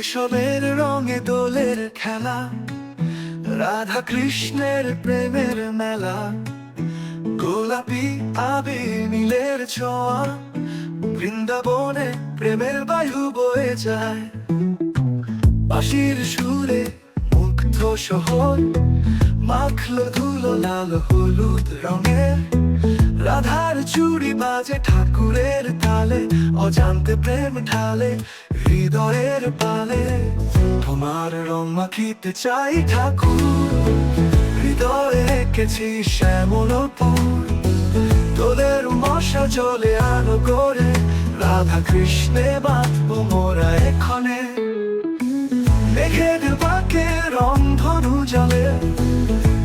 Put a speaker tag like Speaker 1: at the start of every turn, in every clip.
Speaker 1: শৈশবের রঙে দোলের খেলা, রাধা কৃষ্ণের প্রেমের মেলা, গোলাপি আবির নীলের ছোঁয়া, বৃন্দাবনে প্রেমের বায়ু বয়ে যায়। বাঁশির সুরে মুগ্ধ শহর, মাখলো ধুলো লাল হলুদ রঙের, রাধার চুড়ি বাজে ঠাকুরের তালে, অজান্তে প্রেম ঢালে হৃদয়ের পালে। তোমার রং মাখিতে চাই ঠাকুর, হৃদয়ে এঁকেছি শ্যামল ফুল, তোদের মশা জলে আলো করে, রাধা কৃষ্ণে বাঁধবো মোরা এক্ষণে। মেঘের বাঁকে রং ধনু জলে,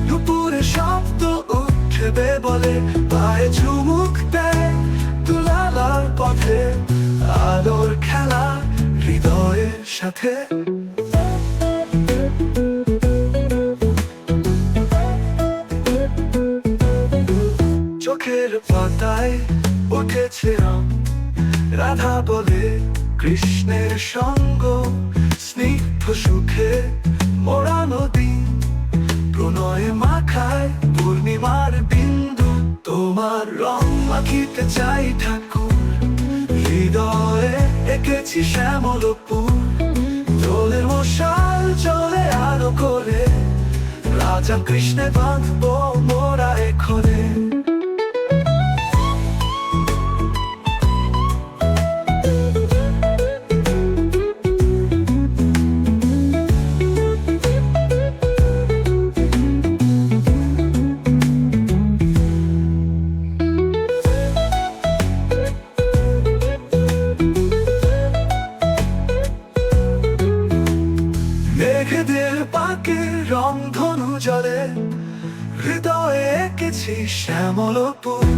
Speaker 1: দুপুরে শব্দ উঠবে বলে, পায়ে ঝুমুক দেয় দুলালার পথে, আলোর খেলা হৃদয়ের সাথে। চোখের পাতায় উঠেছে রং, রাধা বলে কৃষ্ণের সঙ্গ, স্নিগ্ধ সুখে মোড়ানো দিন, প্রণয়ে মাখায় পূর্ণিমার বিন্দু। তোমার রং মাখিতে চাই ঠাকুর, হৃদয়ে এঁকেছি শ্যামল ফুল, দোলের মশাল চলে আলো করে, রাজা কৃষ্ণে বাঁধবো মোরা এক্ষণে। মেঘেদের পাকে রং ধনু জলে, হৃদয়ে এঁকেছি শ্যামল ফুল,